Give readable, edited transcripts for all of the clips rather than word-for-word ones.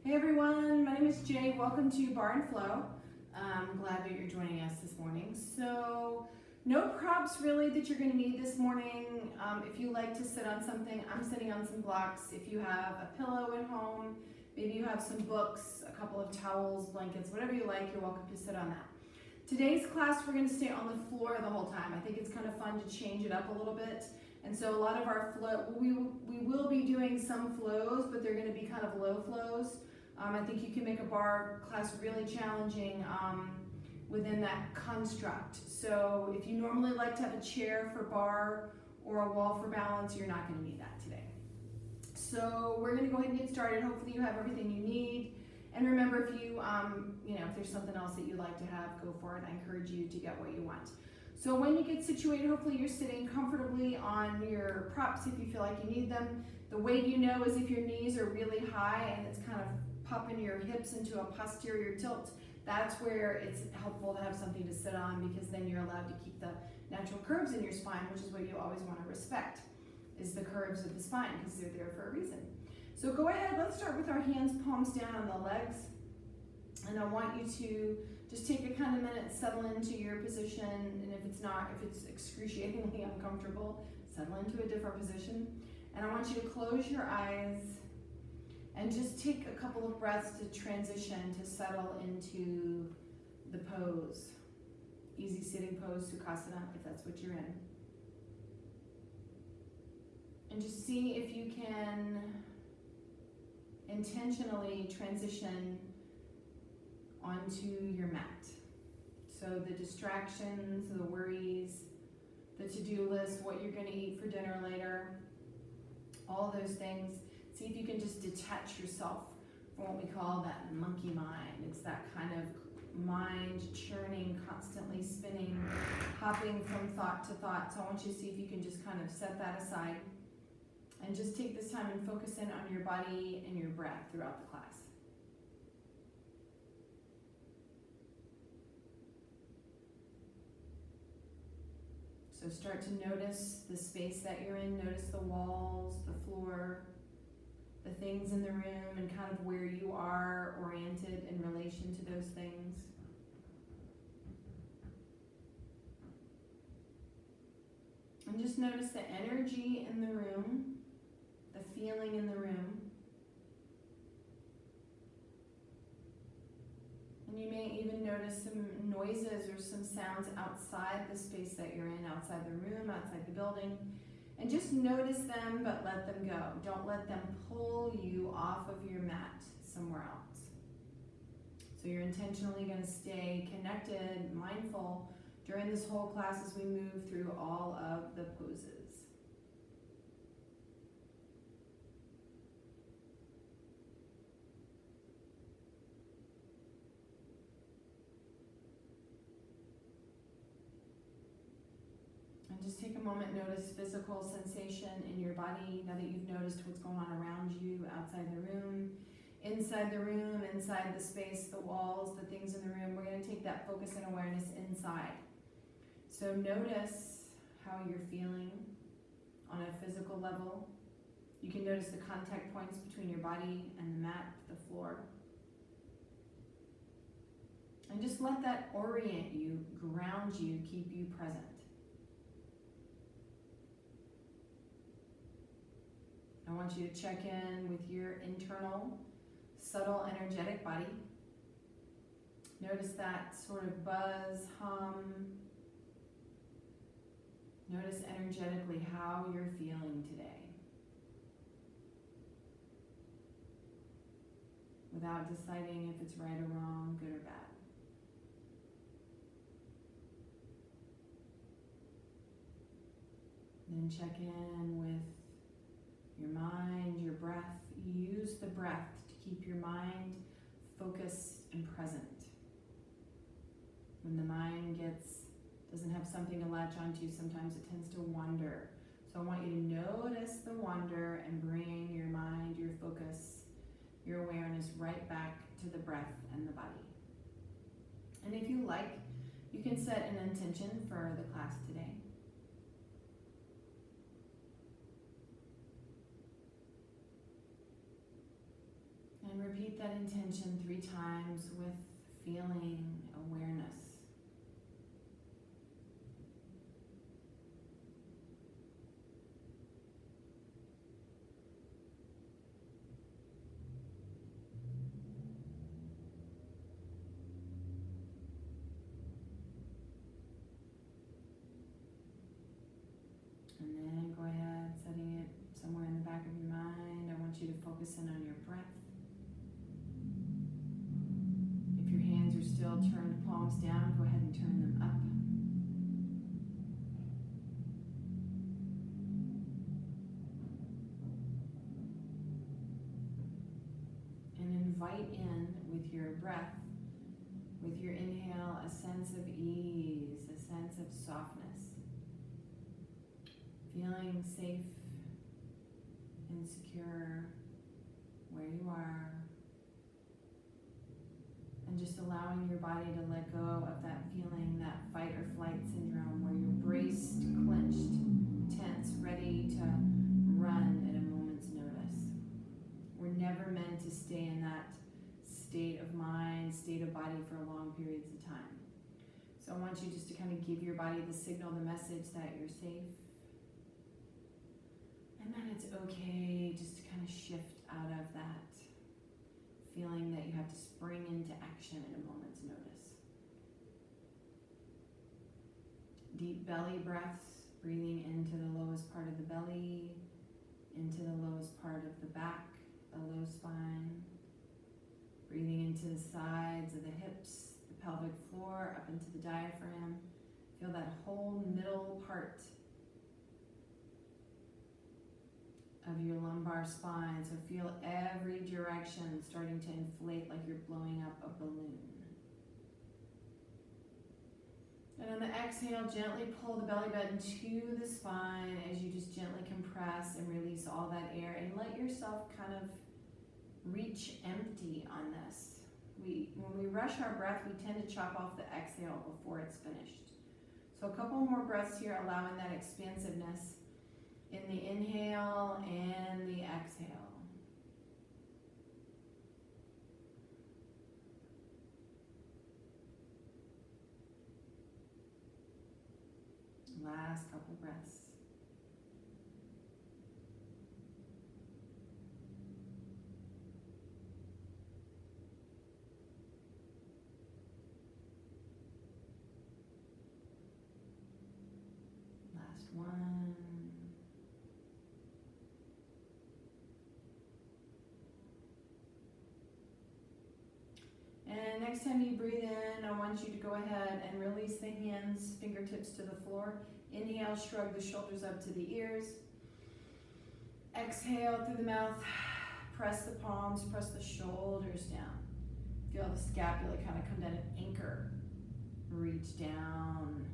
Hey everyone, my name is Jay. Welcome to Barre and Flow. I'm glad that you're joining us this morning. So, no props really that you're going to need this morning. If you like to sit on something, I'm sitting on some blocks. If you have a pillow at home, maybe you have some books, a couple of towels, blankets, whatever you like, you're welcome to sit on that. Today's class, we're going to stay on the floor the whole time. I think it's kind of fun to change it up a little bit. And so a lot of our flow, we will be doing some flows, but they're going to be kind of low flows. I think you can make a bar class really challenging within that construct. So if you normally like to have a chair for bar or a wall for balance, you're not going to need that today. So we're going to go ahead and get started. Hopefully you have everything you need. And remember, if you, if there's something else that you'd like to have, go for it. I encourage you to get what you want. So when you get situated, hopefully you're sitting comfortably on your props if you feel like you need them. The way you know is if your knees are really high and it's kind of popping your hips into a posterior tilt. That's where it's helpful to have something to sit on, because then you're allowed to keep the natural curves in your spine, which is what you always want to respect, is the curves of the spine, because they're there for a reason. So go ahead, let's start with our hands palms down on the legs. And I want you to just take a kind of minute, settle into your position, and if it's excruciatingly uncomfortable, settle into a different position. And I want you to close your eyes and just take a couple of breaths to transition, to settle into the pose. Easy sitting pose, Sukhasana, if that's what you're in. And just see if you can intentionally transition onto your mat. So the distractions, the worries, the to-do list, what you're going to eat for dinner later, all those things. See if you can just detach yourself from what we call that monkey mind. It's that kind of mind churning, constantly spinning, hopping from thought to thought. So I want you to see if you can just kind of set that aside and just take this time and focus in on your body and your breath throughout the class. So start to notice the space that you're in. Notice the walls, the floor, the things in the room, and kind of where you are oriented in relation to those things. And just notice the energy in the room, the feeling in the room. And you may even notice some noises or some sounds outside the space that you're in, outside the room, outside the building. And just notice them, but let them go. Don't let them pull you off of your mat somewhere else. So you're intentionally going to stay connected, mindful during this whole class as we move through all of the poses. Just take a moment, notice physical sensation in your body now that you've noticed what's going on around you, outside the room, inside the space, the walls, the things in the room. We're going to take that focus and awareness inside. So notice how you're feeling on a physical level. You can notice the contact points between your body and the mat, the floor. And just let that orient you, ground you, keep you present. I want you to check in with your internal, subtle, energetic body. Notice that sort of buzz, hum. Notice energetically how you're feeling today, without deciding if it's right or wrong, good or bad. Then check in with your mind, your breath. Use the breath to keep your mind focused and present. When the mind doesn't have something to latch onto, sometimes it tends to wander. So I want you to notice the wander and bring your mind, your focus, your awareness right back to the breath and the body. And if you like, you can set an intention for the class today. And repeat that intention 3 times with feeling awareness. And then go ahead, setting it somewhere in the back of your mind. I want you to focus in on your breath. If your hands are still turned palms down, go ahead and turn them up. And invite in with your breath, with your inhale, a sense of ease, a sense of softness. Feeling safe and secure where you are. And just allowing your body to let go of that feeling, that fight or flight syndrome where you're braced, clenched, tense, ready to run at a moment's notice. We're never meant to stay in that state of mind, state of body for long periods of time. So I want you just to kind of give your body the signal, the message that you're safe. And then it's okay just to kind of shift out of that feeling that you have to spring into action at a moment's notice. Deep belly breaths, breathing into the lowest part of the belly, into the lowest part of the back, the low spine. Breathing into the sides of the hips, the pelvic floor, up into the diaphragm. Feel that whole middle part of your lumbar spine. So feel every direction starting to inflate like you're blowing up a balloon. And on the exhale, gently pull the belly button to the spine as you just gently compress and release all that air and let yourself kind of reach empty on this. When we rush our breath, we tend to chop off the exhale before it's finished. So a couple more breaths here, allowing that expansiveness in the inhale and the exhale. Last couple breaths. Last one. And next time you breathe in, I want you to go ahead and release the hands, fingertips to the floor. Inhale, shrug the shoulders up to the ears. Exhale through the mouth, press the palms, press the shoulders down. Feel the scapula kind of come down and anchor. Reach down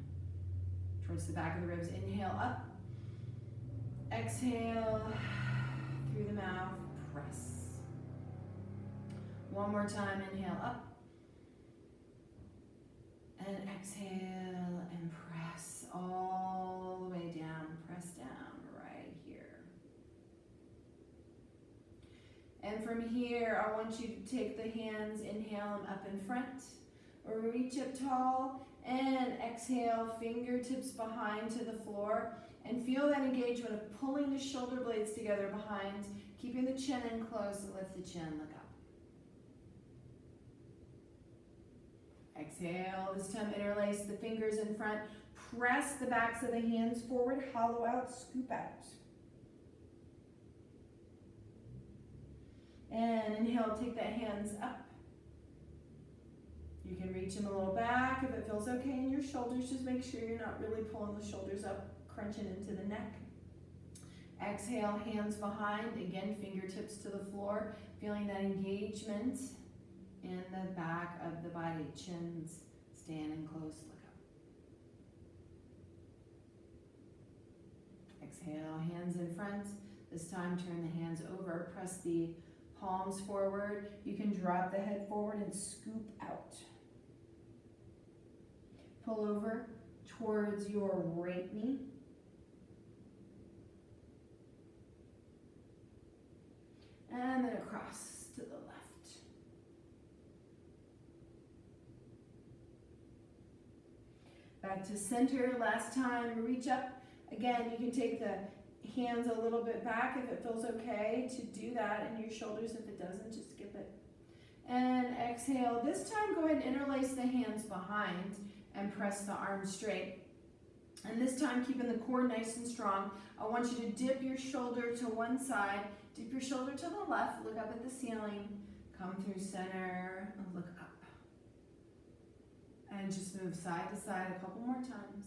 towards the back of the ribs. Inhale up. Exhale through the mouth, press. One more time, inhale up. And exhale and press all the way down. Press down right here. And from here, I want you to take the hands, inhale them up in front, or reach up tall, and exhale, fingertips behind to the floor, and feel that engagement of pulling the shoulder blades together behind, keeping the chin in close, and lift the chin, look up. Exhale, this time interlace the fingers in front, press the backs of the hands forward, hollow out, scoop out. And inhale, take the hands up. You can reach them a little back if it feels okay in your shoulders. Just make sure you're not really pulling the shoulders up, crunching into the neck. Exhale, hands behind. Again, fingertips to the floor. Feeling that engagement in the back of the body. Chins standing close, look up. Exhale, hands in front. This time turn the hands over. Press the palms forward. You can drop the head forward and scoop out. Pull over towards your right knee. And then across to the left. Back to center, last time, reach up. Again, you can take the hands a little bit back if it feels okay to do that, and your shoulders if it doesn't, just skip it. And exhale. This time, go ahead and interlace the hands behind and press the arms straight. And this time, keeping the core nice and strong, I want you to dip your shoulder to one side, dip your shoulder to the left, look up at the ceiling, come through center, and look up. And just move side to side a couple more times.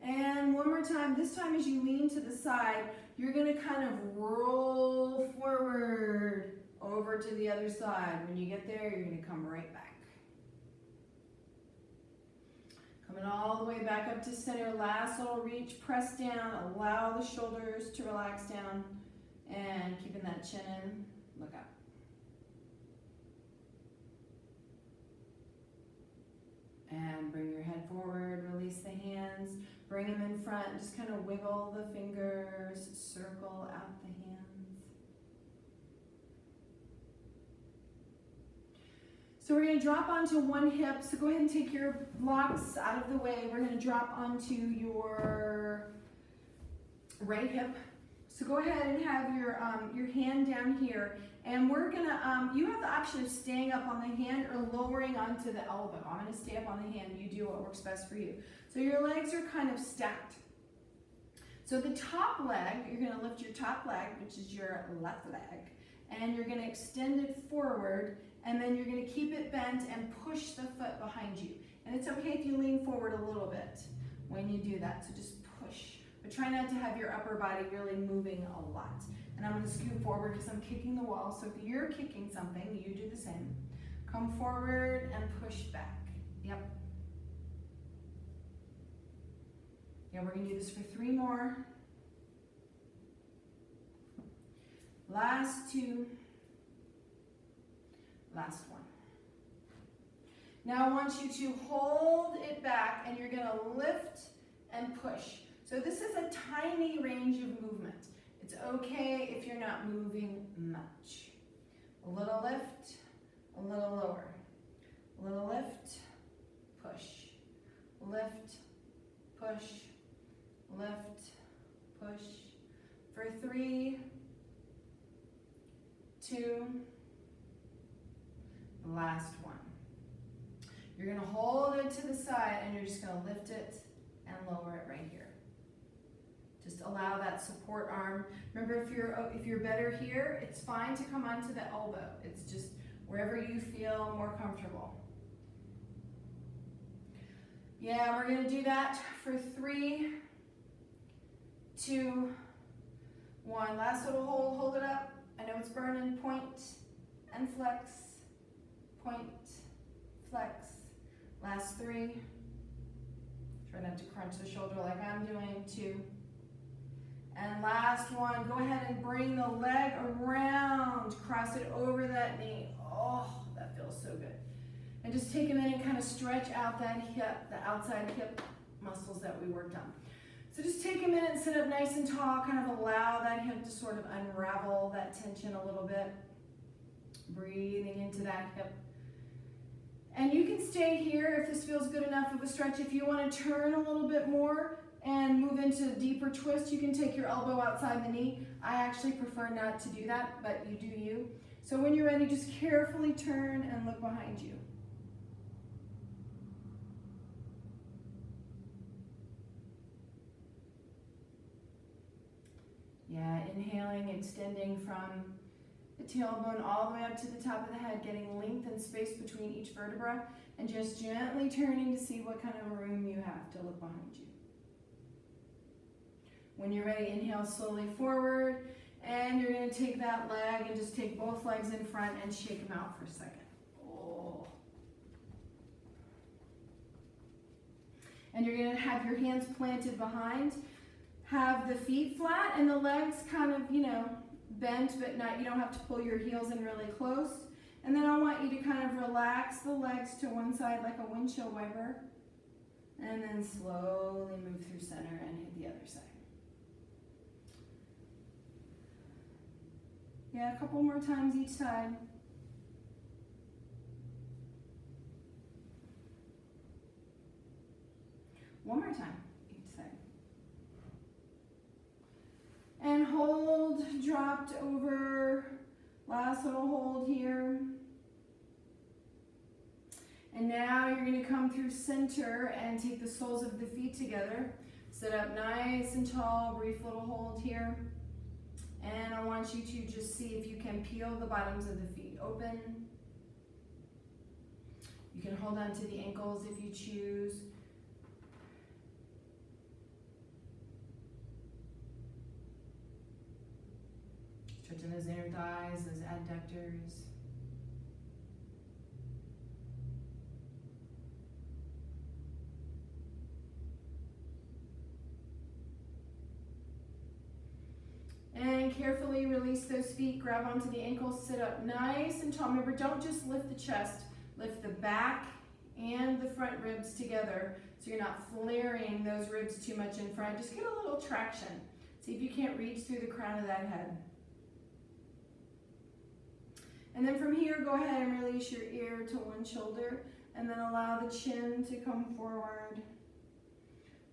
And one more time. This time as you lean to the side, you're going to kind of roll forward over to the other side. When you get there, you're going to come right back. Coming all the way back up to center. Last little reach, press down, allow the shoulders to relax down, and keeping that chin in, look up. And bring your head forward, release the hands, bring them in front, just kind of wiggle the fingers, circle out the hands. So we're going to drop onto one hip, so go ahead and take your blocks out of the way. We're going to drop onto your right hip. So go ahead and have your hand down here, and we're gonna, you have the option of staying up on the hand or lowering onto the elbow. I'm gonna stay up on the hand, you do what works best for you. So your legs are kind of stacked. So the top leg, you're gonna lift your top leg, which is your left leg, and you're gonna extend it forward, and then you're gonna keep it bent and push the foot behind you. And it's okay if you lean forward a little bit when you do that, so just push. But try not to have your upper body really moving a lot. And I'm going to scoot forward because I'm kicking the wall. So if you're kicking something, you do the same. Come forward and push back. Yep. Yeah, we're going to do this for 3 more. Last 2. Last 1. Now I want you to hold it back, and you're going to lift and push. So this is a tiny range of movement. It's okay if you're not moving much. A little lift, a little lower. A little lift, push. Lift, push, lift, push. For 3, 2, the last 1. You're gonna hold it to the side, and you're just gonna lift it and lower it right here. Just allow that support arm. Remember, if you're better here, it's fine to come onto the elbow. It's just wherever you feel more comfortable. Yeah, we're gonna do that for 3, 2, 1. Last little hold it up. I know it's burning. Point and flex, point, flex. Last 3. Try not to crunch the shoulder like I'm doing. 2. And last 1, go ahead and bring the leg around, cross it over that knee. Oh, that feels so good. And just take a minute and kind of stretch out that hip, the outside hip muscles that we worked on. So just take a minute and sit up nice and tall, kind of allow that hip to sort of unravel that tension a little bit. Breathing into that hip. And you can stay here if this feels good enough of a stretch. If you want to turn a little bit more and move into a deeper twist, you can take your elbow outside the knee. I actually prefer not to do that, but you do you. So when you're ready, just carefully turn and look behind you. Yeah, inhaling, extending from the tailbone all the way up to the top of the head, getting length and space between each vertebra, and just gently turning to see what kind of room you have to look behind you. When you're ready, inhale slowly forward, and you're going to take that leg and just take both legs in front and shake them out for a second. Oh. And you're going to have your hands planted behind. Have the feet flat and the legs kind of, bent, but not, you don't have to pull your heels in really close. And then I want you to kind of relax the legs to one side like a windshield wiper. And then slowly move through center and hit the other side. Yeah, a couple more times each side. One more time, each side. And hold, dropped over, last little hold here. And now you're going to come through center and take the soles of the feet together. Sit up nice and tall, brief little hold here. And I want you to just see if you can peel the bottoms of the feet open. You can hold on to the ankles if you choose. Stretching those inner thighs, those adductors. And carefully release those feet, grab onto the ankles, sit up nice and tall. Remember, don't just lift the chest, lift the back and the front ribs together so you're not flaring those ribs too much in front. Just get a little traction. See if you can't reach through the crown of that head. And then from here, go ahead and release your ear to one shoulder and then allow the chin to come forward.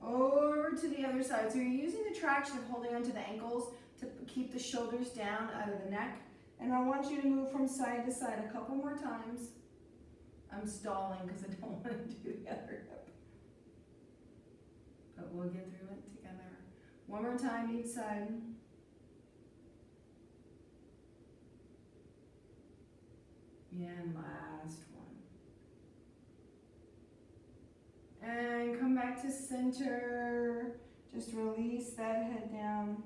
Over to the other side. So you're using the traction of holding onto the ankles to keep the shoulders down out of the neck. And I want you to move from side to side a couple more times. I'm stalling because I don't want to do the other hip. But we'll get through it together. One more time each side. And last one. And come back to center. Just release that head down.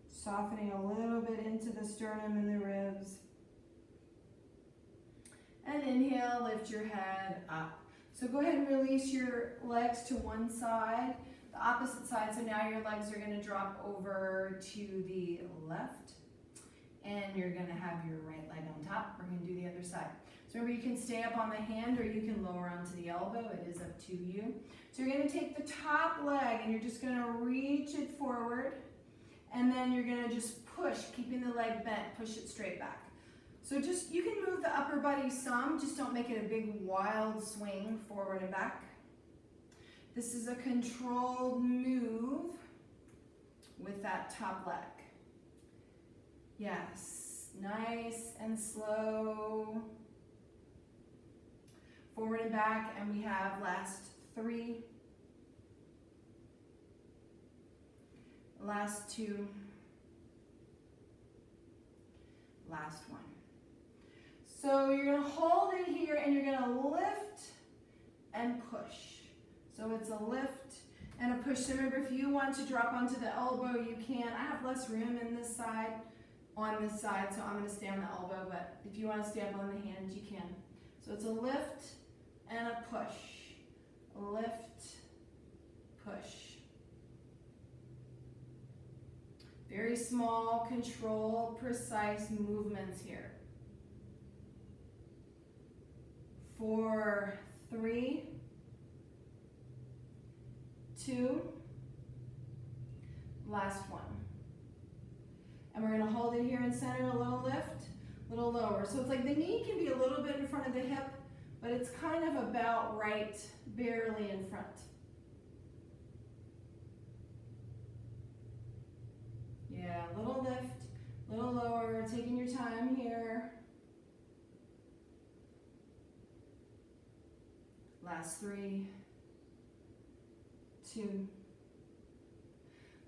Softening a little bit into the sternum and the ribs. And inhale, lift your head up. So go ahead and release your legs to one side, the opposite side. So now your legs are going to drop over to the left. And you're going to have your right leg on top. We're going to do the other side. So remember, you can stay up on the hand or you can lower onto the elbow. It is up to you. So you're going to take the top leg and you're just going to reach it forward. And then you're going to just push, keeping the leg bent, push it straight back. So just, you can move the upper body some, just don't make it a big wild swing forward and back. This is a controlled move with that top leg. Yes, nice and slow. Forward and back, and we have last 3. Last 2, last 1. So you're going to hold it here and you're going to lift and push. So it's a lift and a push. So remember, if you want to drop onto the elbow, you can. I have less room in this side, on this side, so I'm going to stay on the elbow, but if you want to stay up on the hand, you can. So it's a lift and a push. Lift, push. Very small, controlled, precise movements here. 4, 3, 2, last 1. And we're going to hold it here in center, a little lift, a little lower. So it's like the knee can be a little bit in front of the hip, but it's kind of about right, barely in front. Yeah, little lift, little lower, taking your time here. Last 3, 2.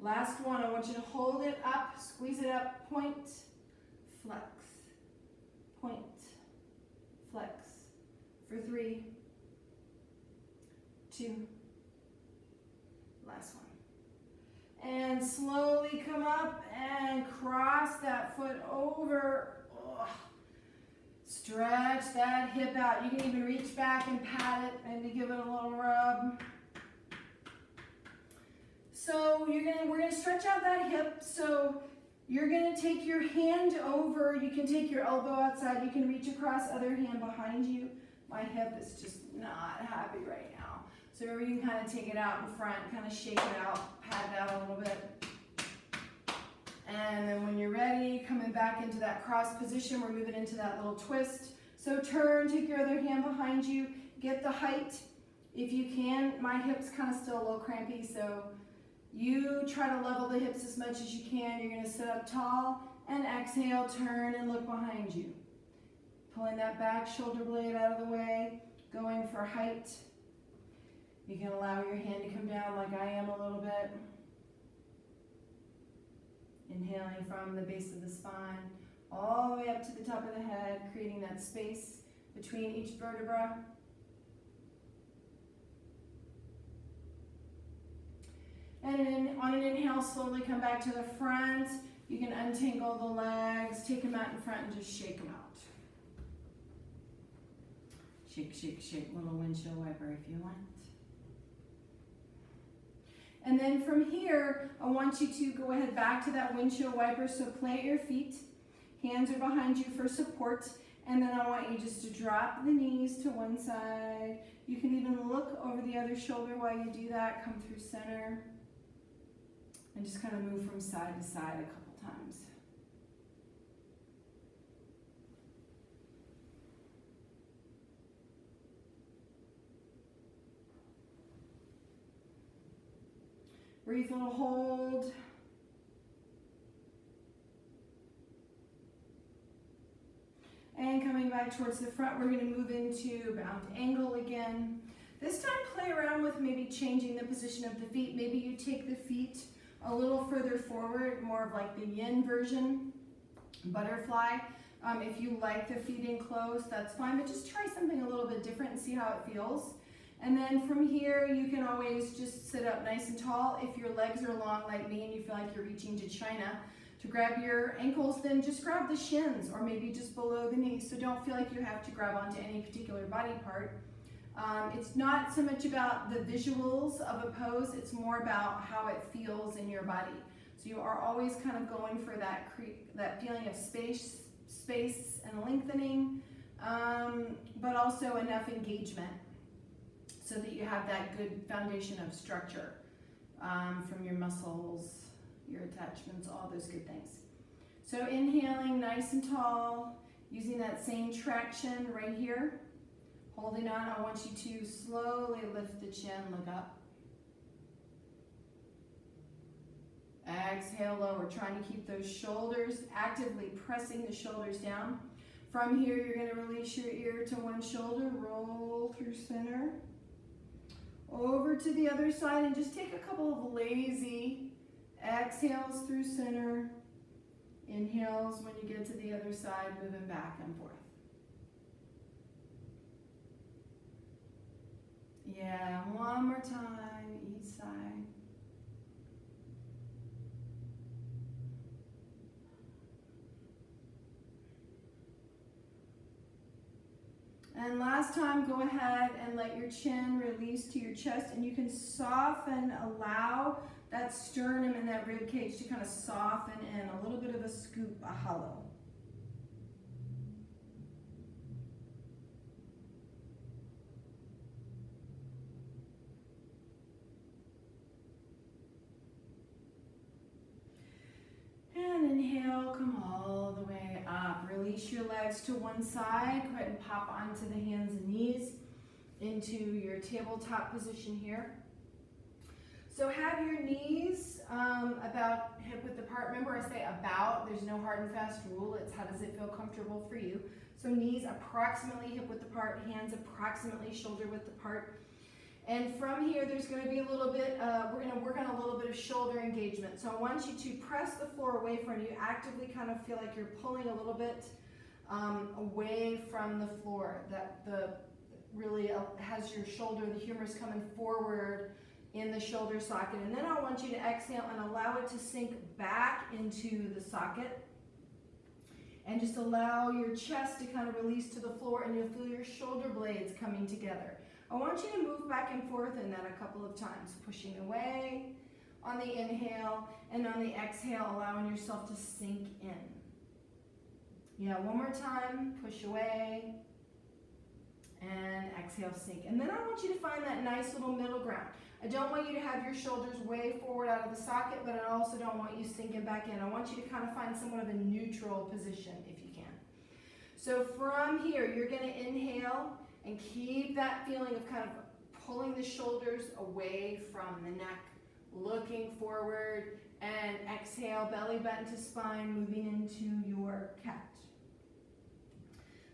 Last 1, I want you to hold it up, squeeze it up, point, flex, point, flex. For 3, 2, last 1. And slowly come up and cross that foot over. Ugh. Stretch that hip out. You can even reach back and pat it, maybe give it a little rub. So we're gonna stretch out that hip. So you're gonna take your hand over. You can take your elbow outside. You can reach across, other hand behind you. My hip is just not happy right now. So you can kind of take it out in front, kind of shake it out, pat it out a little bit. And then when you're ready, coming back into that cross position, we're moving into that little twist. So turn, take your other hand behind you, get the height If you can, my hips kind of still a little crampy, so you try to level the hips as much as you can. You're gonna sit up tall and exhale, turn and look behind you. Pulling that back shoulder blade out of the way, going for height. You can allow your hand to come down like I am a little bit. Inhaling from the base of the spine, all the way up to the top of the head, creating that space between each vertebra. And then on an inhale, slowly come back to the front. You can untangle the legs, take them out in front and just shake them out. Shake, shake, shake, little windshield wiper if you want. And then from here, I want you to go ahead back to that windshield wiper. So plant your feet, hands are behind you for support. And then I want you just to drop the knees to one side. You can even look over the other shoulder while you do that. Come through center. And just kind of move from side to side a couple times. Brief little hold. And coming back towards the front, we're going to move into bound angle again. This time play around with maybe changing the position of the feet. Maybe you take the feet a little further forward, more of like the yin version, butterfly. If you like the feet in close, that's fine, but just try something a little bit different and see how it feels. And then from here, you can always just sit up nice and tall. If your legs are long like me and you feel like you're reaching to China to grab your ankles, then just grab the shins or maybe just below the knees. So don't feel like you have to grab onto any particular body part. It's not so much about the visuals of a pose, it's more about how it feels in your body. So you are always kind of going for that feeling of space and lengthening, but also enough engagement so that you have that good foundation of structure from your muscles, your attachments, all those good things. So inhaling nice and tall, using that same traction right here. Holding on, I want you to slowly lift the chin, look up. Exhale, lower, trying to keep those shoulders, actively pressing the shoulders down. From here, you're going to release your ear to one shoulder, roll through center. Over to the other side and just take a couple of lazy exhales through center. Inhales when you get to the other side, moving back and forth. Yeah, one more time, each side. And last time, go ahead and let your chin release to your chest, and you can soften, allow that sternum and that rib cage to kind of soften in, a little bit of a scoop, a hollow. And inhale, come all the way up. Release your legs to one side. Go ahead and pop onto the hands and knees into your tabletop position here. So have your knees about hip width apart. Remember, I say about. There's no hard and fast rule. It's how does it feel comfortable for you. So knees approximately hip width apart, hands approximately shoulder width apart. And from here, there's going to be a little bit, we're going to work on a little bit of shoulder engagement. So I want you to press the floor away from you, actively kind of feel like you're pulling a little bit away from the floor. That really has your shoulder, the humerus coming forward in the shoulder socket. And then I want you to exhale and allow it to sink back into the socket. And just allow your chest to kind of release to the floor, and you'll feel your shoulder blades coming together. I want you to move back and forth in that a couple of times, pushing away on the inhale, and on the exhale, allowing yourself to sink in. Yeah, one more time, push away, and exhale, sink. And then I want you to find that nice little middle ground. I don't want you to have your shoulders way forward out of the socket, but I also don't want you sinking back in. I want you to kind of find somewhat of a neutral position if you can. So from here, you're going to inhale and keep that feeling of kind of pulling the shoulders away from the neck, looking forward, and exhale, belly button to spine, moving into your cat.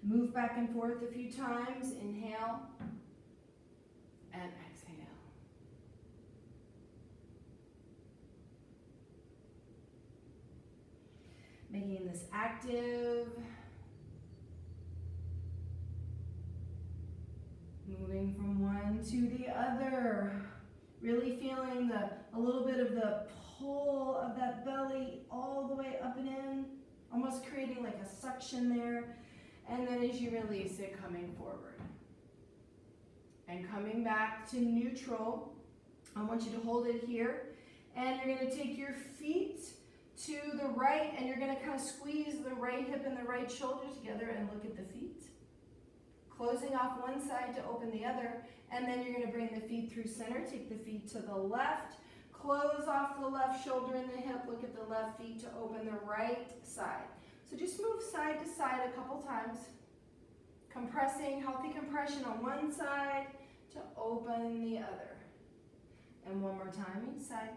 Move back and forth a few times. Inhale and exhale. Making this active. Moving from one to the other. Really feeling a little bit of the pull of that belly all the way up and in. Almost creating like a suction there. And then as you release it, coming forward. And coming back to neutral. I want you to hold it here. And you're going to take your feet to the right. And you're going to kind of squeeze the right hip and the right shoulder together and look at the feet. Closing off one side to open the other. And then you're going to bring the feet through center. Take the feet to the left. Close off the left shoulder and the hip. Look at the left feet to open the right side. So just move side to side a couple times. Compressing, healthy compression on one side to open the other. And one more time each side.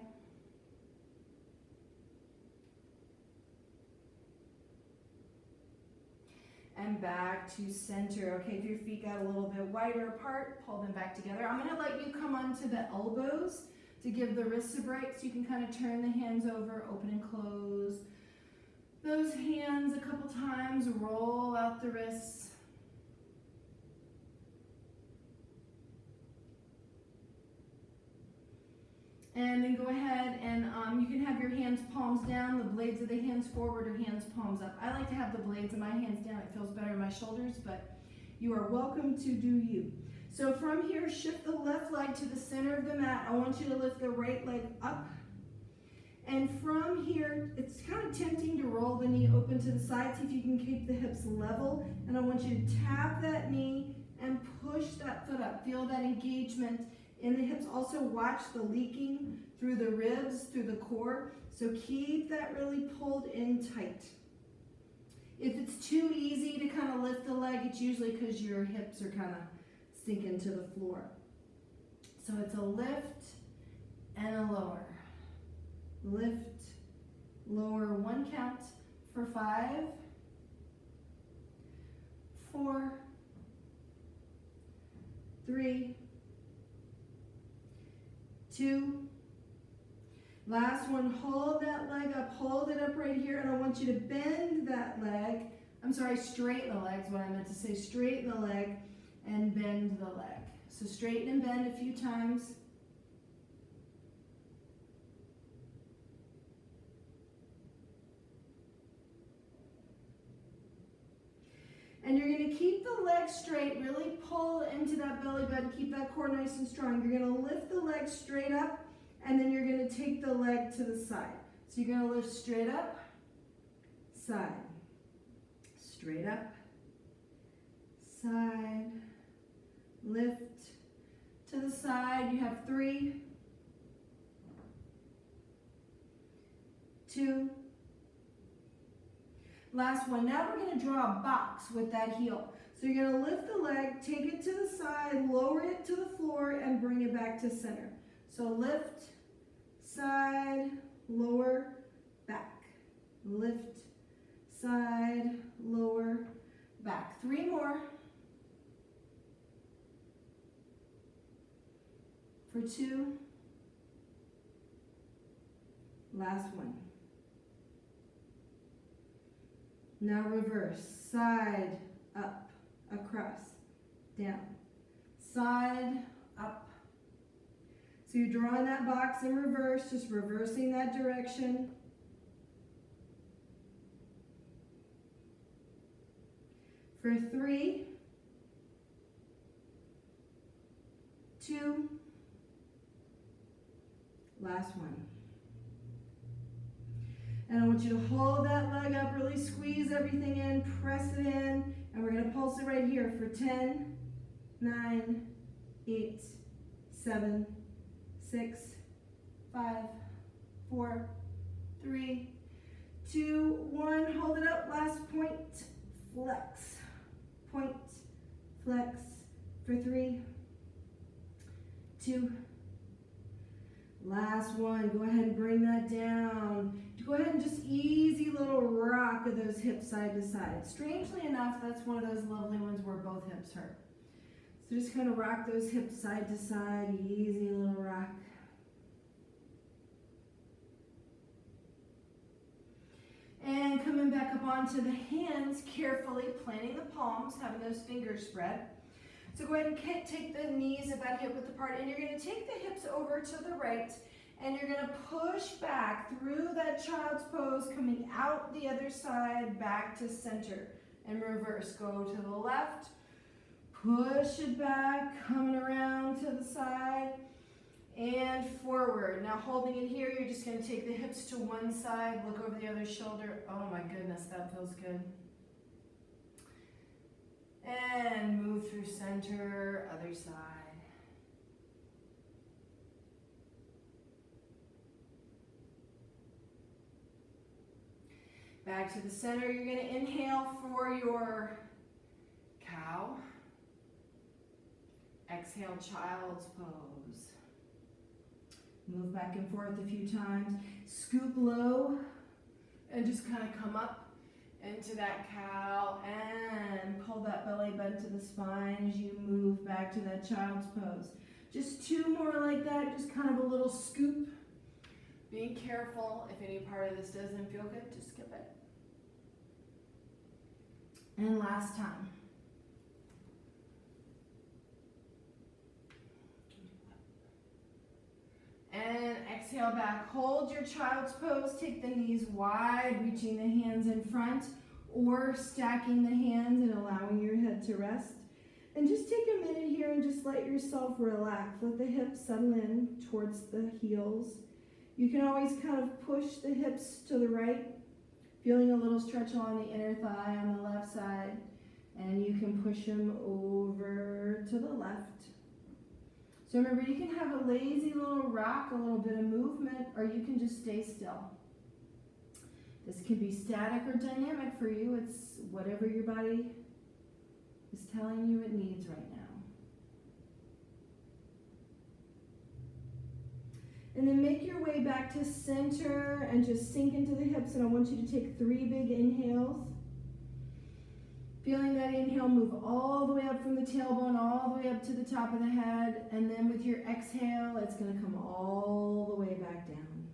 And back to center. Okay, if your feet got a little bit wider apart, pull them back together. I'm going to let you come onto the elbows to give the wrists a break, so you can kind of turn the hands over, open and close those hands a couple times, roll out the wrists. And then go ahead and you can have your hands palms down, the blades of the hands forward or hands palms up. I like to have the blades of my hands down. It feels better in my shoulders, but you are welcome to do you. So from here, shift the left leg to the center of the mat. I want you to lift the right leg up. And from here, it's kind of tempting to roll the knee open to the side. See if you can keep the hips level. And I want you to tap that knee and push that foot up. Feel that engagement in the hips. Also watch the leaking through the ribs, through the core. So keep that really pulled in tight. If it's too easy to kind of lift the leg, it's usually because your hips are kind of sinking to the floor. So it's a lift and a lower. Lift, lower, one count for 5, 4, 3, 2, last one. Hold that leg up, hold it up right here, and I want you to bend that leg. Straighten the legs, what I meant to say. Straighten the leg and bend the leg. So straighten and bend a few times. And you're going to keep the leg straight, really pull into that belly button, keep that core nice and strong. You're going to lift the leg straight up, and then you're going to take the leg to the side. So you're going to lift straight up, side, straight up, side, lift to the side. You have 3, 2, last one. Now we're going to draw a box with that heel. So you're going to lift the leg, take it to the side, lower it to the floor, and bring it back to center. So lift, side, lower, back. Lift, side, lower, back. 3 more. For 2. Last one. Now reverse, side, up, across, down, side, up. So you're drawing that box in reverse, just reversing that direction. For 3, 2, last one. And I want you to hold that leg up, really squeeze everything in, press it in, and we're going to pulse it right here for 10, 9, 8, 7, 6, 5, 4, 3, 2, 1. Hold it up. Last point, flex. Point, flex for 3, 2. Last one. Go ahead and bring that down. Go ahead and just easy little rock of those hips side to side. Strangely enough, that's one of those lovely ones where both hips hurt. So just kind of rock those hips side to side. Easy little rock. And coming back up onto the hands, carefully planting the palms, having those fingers spread. So go ahead and take the knees about hip width apart, and you're going to take the hips over to the right, and you're going to push back through that child's pose, coming out the other side, back to center, and reverse. Go to the left, push it back, coming around to the side, and forward. Now holding it here, you're just going to take the hips to one side, look over the other shoulder. Oh my goodness, that feels good. And move through center, other side. Back to the center, you're going to inhale for your cow. Exhale, child's pose. Move back and forth a few times. Scoop low and just kind of come up into that cow and pull that belly button to the spine as you move back to that child's pose. Just 2 more like that, just kind of a little scoop. Being careful, if any part of this doesn't feel good, just skip it. And last time. And exhale back. Hold your child's pose. Take the knees wide, reaching the hands in front, or stacking the hands and allowing your head to rest. And just take a minute here and just let yourself relax. Let the hips settle in towards the heels. You can always kind of push the hips to the right, feeling a little stretch along the inner thigh on the left side. And you can push them over to the left. So remember, you can have a lazy little rock, a little bit of movement, or you can just stay still. This can be static or dynamic for you. It's whatever your body is telling you it needs right now. And then make your way back to center and just sink into the hips. And I want you to take 3 big inhales. Feeling that inhale move all the way up from the tailbone, all the way up to the top of the head. And then with your exhale, it's going to come all the way back down.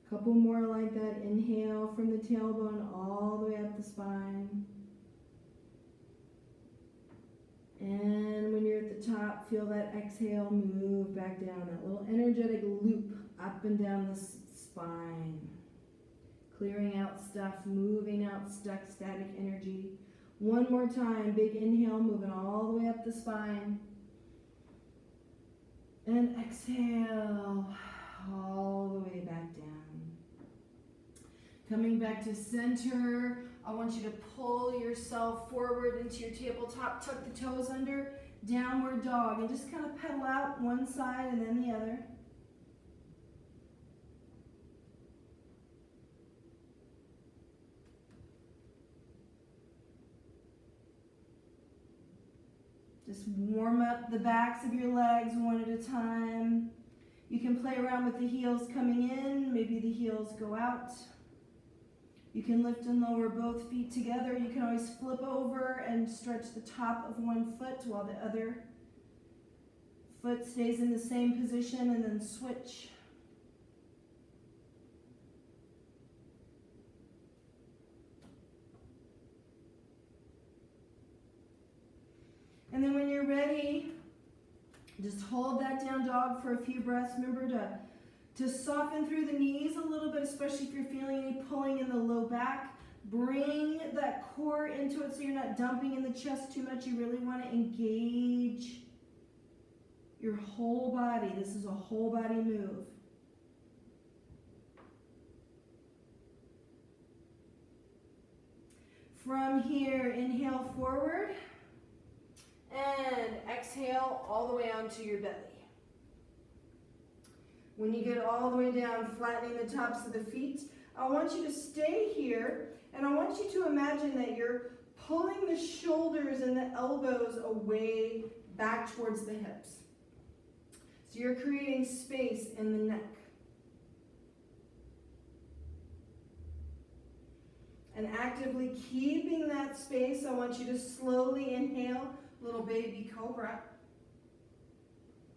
Couple more like that. Inhale from the tailbone all the way up the spine. And when you're at the top, feel that exhale move back down. That little energetic loop up and down the spine. Clearing out stuff, moving out stuck static energy. One more time, big inhale, moving all the way up the spine. And exhale, all the way back down. Coming back to center, I want you to pull yourself forward into your tabletop, tuck the toes under, downward dog, and just kind of pedal out one side and then the other. Just warm up the backs of your legs one at a time. You can play around with the heels coming in. Maybe the heels go out. You can lift and lower both feet together. You can always flip over and stretch the top of one foot while the other foot stays in the same position, and then switch. And then when you're ready, just hold that down dog for a few breaths. Remember to soften through the knees a little bit, especially if you're feeling any pulling in the low back. Bring that core into it so you're not dumping in the chest too much. You really want to engage your whole body. This is a whole body move. From here, inhale forward. And exhale all the way onto your belly. When you get all the way down, flattening the tops of the feet, I want you to stay here, and I want you to imagine that you're pulling the shoulders and the elbows away back towards the hips. So you're creating space in the neck. And actively keeping that space, I want you to slowly inhale, little baby cobra.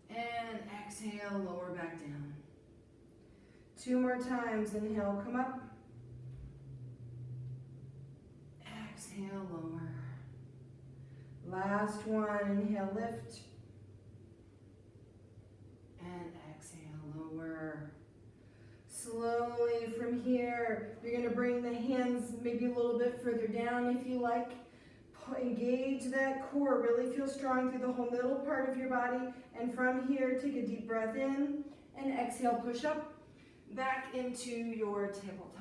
And exhale, lower back down. 2 more times, inhale, come up. Exhale, lower. Last one, inhale, lift. And exhale, lower. Slowly from here, you're going to bring the hands maybe a little bit further down if you like. Engage that core, really feel strong through the whole middle part of your body. And from here, take a deep breath in and exhale, push up, back into your tabletop.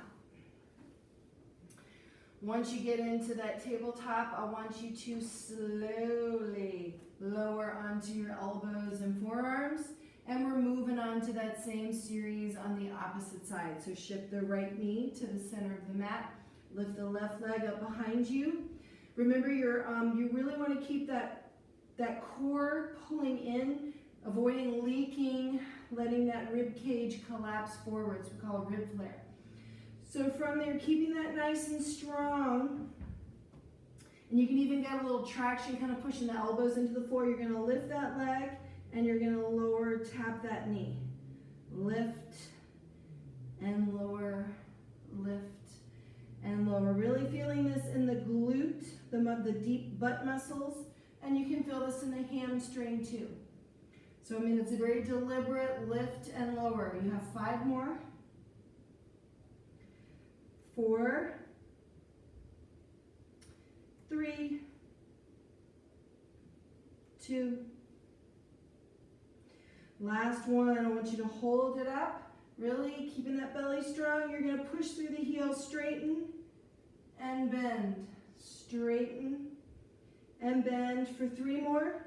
Once you get into that tabletop, I want you to slowly lower onto your elbows and forearms. And we're moving on to that same series on the opposite side. So shift the right knee to the center of the mat. Lift the left leg up behind you. Remember, you really want to keep that core pulling in, avoiding leaking, letting that rib cage collapse forwards. We call it rib flare. So from there, keeping that nice and strong. And you can even get a little traction, kind of pushing the elbows into the floor. You're going to lift that leg. And you're going to lower, tap that knee. Lift and lower, lift and lower. Really feeling this in the glute, the deep butt muscles. And you can feel this in the hamstring too. So, it's a very deliberate lift and lower. You have 5 more. 4, 3, 2, last one. I want you to hold it up, really keeping that belly strong. You're going to push through the heels, straighten and bend. Straighten and bend for 3 more.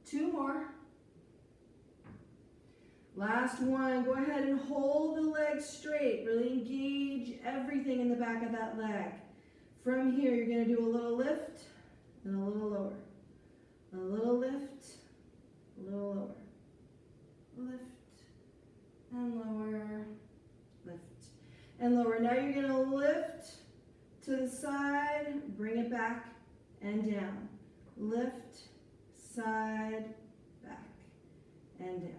2 more. Last one. Go ahead and hold the leg straight. Really engage everything in the back of that leg. From here, you're going to do a little lift and a little lower. A little lift. A little lower. Lift and lower. Lift and lower. Now you're going to lift to the side, bring it back and down. Lift, side, back, and down.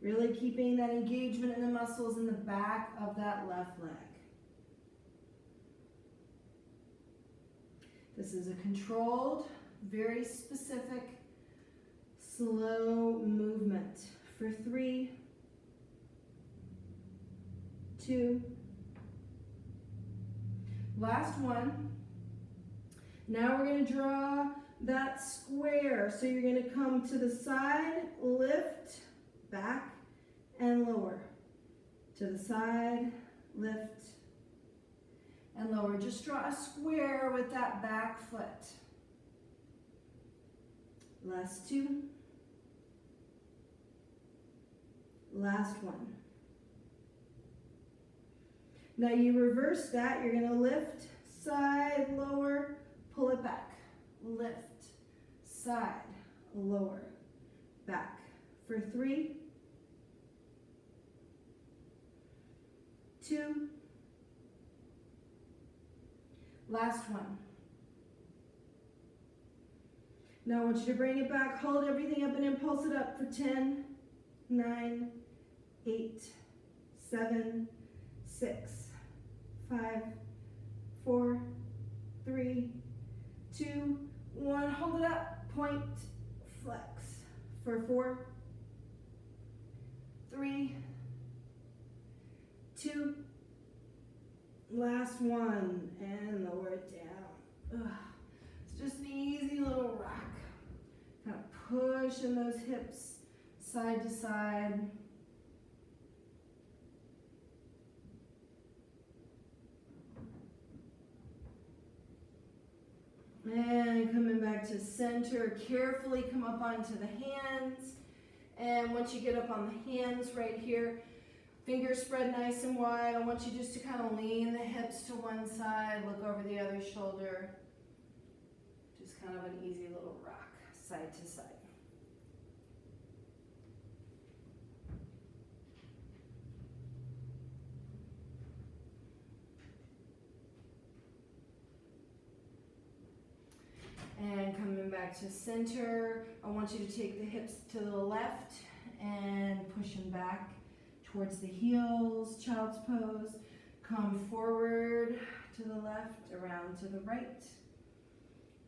Really keeping that engagement in the muscles in the back of that left leg. This is a controlled, very specific, slow movement for 3, 2, last one. Now we're going to draw that square. So you're going to come to the side, lift, back, and lower. To the side, lift, and lower. Just draw a square with that back foot. Last 2. Last one. Now you reverse that. You're going to lift, side, lower, pull it back. Lift, side, lower, back. For 3, 2, last one. Now I want you to bring it back, hold everything up and then pulse it up for 10, 9, 8, 7, 6, 5, 4, 3, 2, 1. Hold it up, point, flex. For 4, 3, 2, last one, and lower it down. Ugh. It's just an easy little rock. Kind of pushing those hips side to side. And coming back to center, carefully come up onto the hands. And once you get up on the hands right here, fingers spread nice and wide. I want you just to kind of lean the hips to one side, look over the other shoulder. Just kind of an easy little rock, side to side. And coming back to center, I want you to take the hips to the left and push them back towards the heels, child's pose. Come forward to the left, around to the right,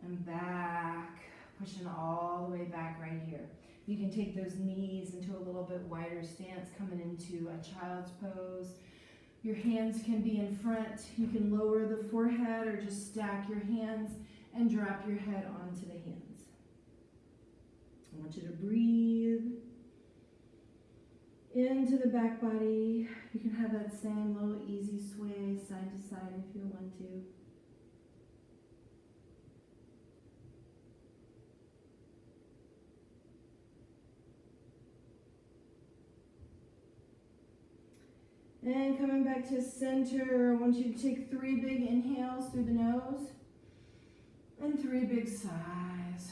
and back, pushing all the way back right here. You can take those knees into a little bit wider stance, coming into a child's pose. Your hands can be in front. You can lower the forehead or just stack your hands and drop your head onto the hands. I want you to breathe into the back body. You can have that same little easy sway side to side if you want to. And coming back to center, I want you to take 3 big inhales through the nose and 3 big sighs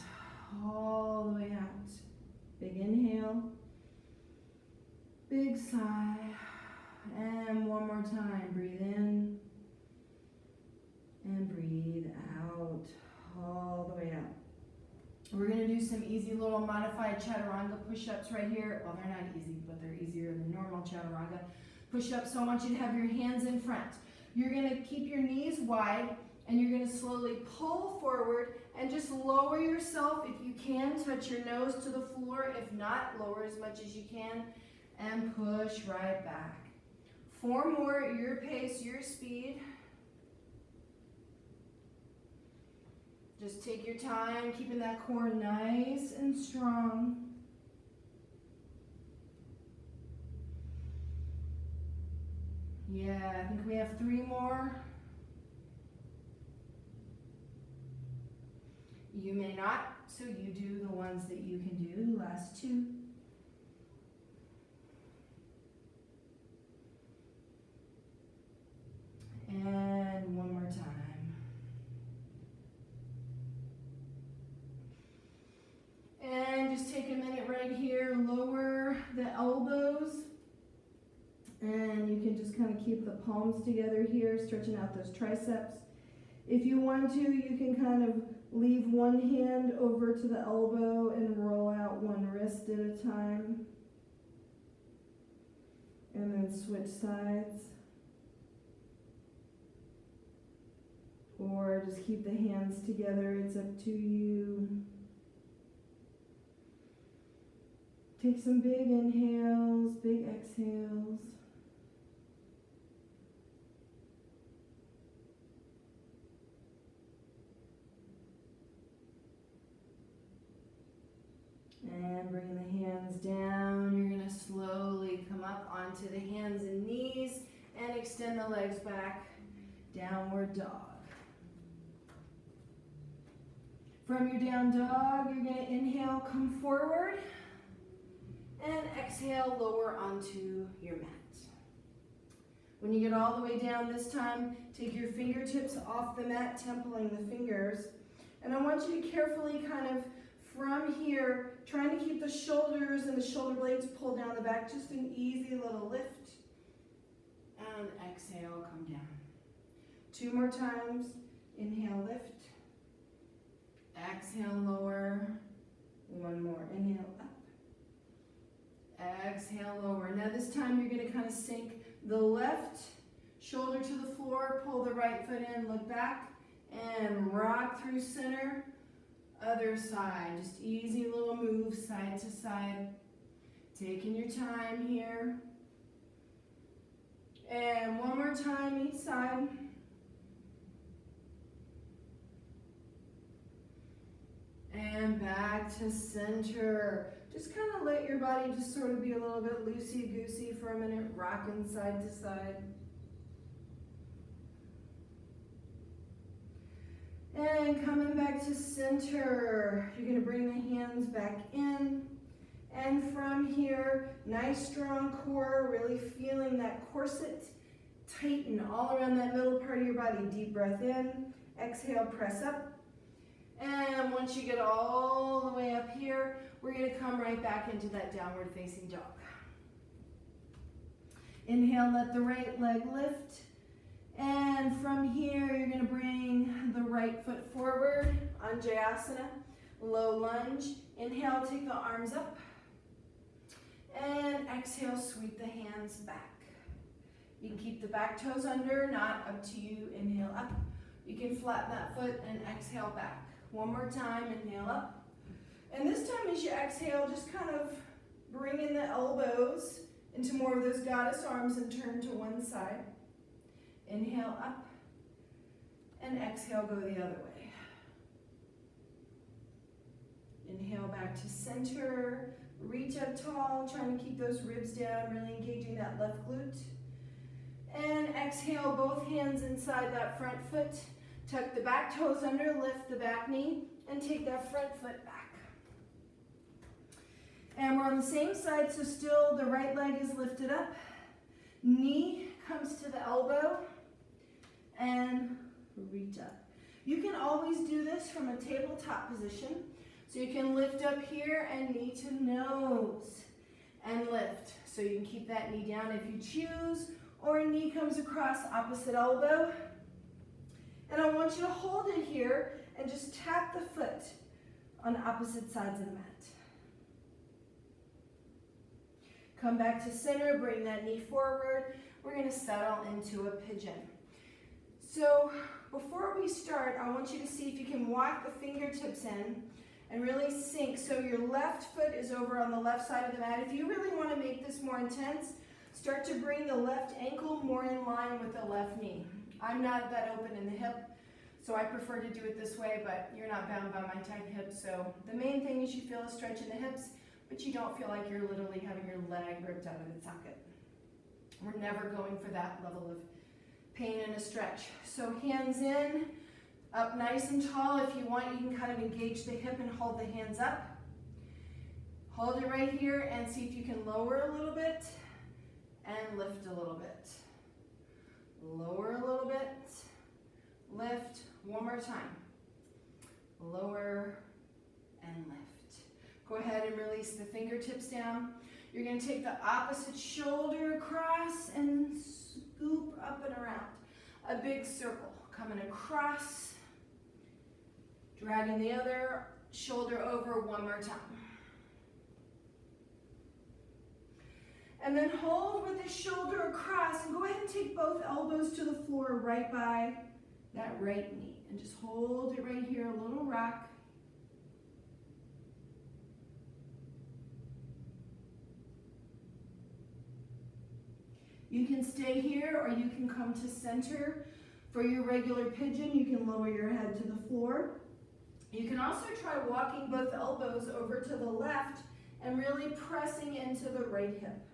all the way out. Big inhale, big sigh, and one more time. Breathe in and breathe out, all the way out. We're going to do some easy little modified chaturanga push-ups right here. Well, they're not easy, but they're easier than normal chaturanga push-ups. So I want you to have your hands in front. You're going to keep your knees wide, and you're going to slowly pull forward and just lower yourself if you can. Touch your nose to the floor. If not, lower as much as you can and push right back. 4 more at your pace, your speed. Just take your time, keeping that core nice and strong. Yeah, I think we have 3 more. You may not, so you do the ones that you can do, the last 2. And one more time. And just take a minute right here, lower the elbows. And you can just kind of keep the palms together here, stretching out those triceps. If you want to, you can kind of leave one hand over to the elbow and roll out one wrist at a time. And then switch sides. Or just keep the hands together, it's up to you. Take some big inhales, big exhales. And bring the hands down. You're going to slowly come up onto the hands and knees and extend the legs back. Downward dog. From your down dog, you're going to inhale, come forward, and exhale, lower onto your mat. When you get all the way down this time, take your fingertips off the mat, templing the fingers. And I want you to carefully kind of, from here, trying to keep the shoulders and the shoulder blades pulled down the back, just an easy little lift. And exhale, come down. 2 more times. Inhale, lift. Exhale, lower. 1 more. Inhale, up. Exhale, lower. Now this time you're going to kind of sink the left shoulder to the floor, pull the right foot in, look back, and rock through center. Other side, just easy little move side to side. Taking your time here. And 1 more time each side. And back to center. Just kind of let your body just sort of be a little bit loosey-goosey for a minute, rocking side to side. And coming back to center, you're going to bring the hands back in. And from here, nice strong core, really feeling that corset tighten all around that middle part of your body. Deep breath in, exhale, press up. And once you get all the way up here, we're going to come right back into that downward facing dog. Inhale, let the right leg lift. And from here, you're going to bring the right foot forward, Anjayasana, low lunge. Inhale, take the arms up. And exhale, sweep the hands back. You can keep the back toes under, not up to you. Inhale up. You can flatten that foot and exhale back. One more time, inhale up. And this time as you exhale, just kind of bring in the elbows into more of those goddess arms and turn to one side. Inhale up. And exhale, go the other way. Inhale back to center. Reach up tall, trying to keep those ribs down, really engaging that left glute. And exhale, both hands inside that front foot. Tuck the back toes under, lift the back knee, and take that front foot back. And we're on the same side, so still the right leg is lifted up. Knee comes to the elbow, and reach up. You can always do this from a tabletop position. So you can lift up here and knee to nose and lift. So you can keep that knee down if you choose, or a knee comes across opposite elbow. And I want you to hold it here and just tap the foot on opposite sides of the mat. Come back to center, bring that knee forward. We're going to settle into a pigeon. So before we start, I want you to see if you can walk the fingertips in and really sink. So your left foot is over on the left side of the mat. If you really want to make this more intense, start to bring the left ankle more in line with the left knee. I'm not that open in the hip, so I prefer to do it this way, but you're not bound by my tight hips. So the main thing is you feel a stretch in the hips, but you don't feel like you're literally having your leg ripped out of the socket. We're never going for that level of pain and a stretch. So hands in. Up nice and tall. If you want, you can kind of engage the hip and hold the hands up. Hold it right here and see if you can lower a little bit and lift a little bit. Lower a little bit, lift. One more time. Lower and lift. Go ahead and release the fingertips down. You're going to take the opposite shoulder across and scoop up and around. A big circle coming across. Dragging the other shoulder over one more time. And then hold with the shoulder across and go ahead and take both elbows to the floor right by that right knee. And just hold it right here, a little rock. You can stay here or you can come to center. For your regular pigeon, you can lower your head to the floor. You can also try walking both elbows over to the left and really pressing into the right hip.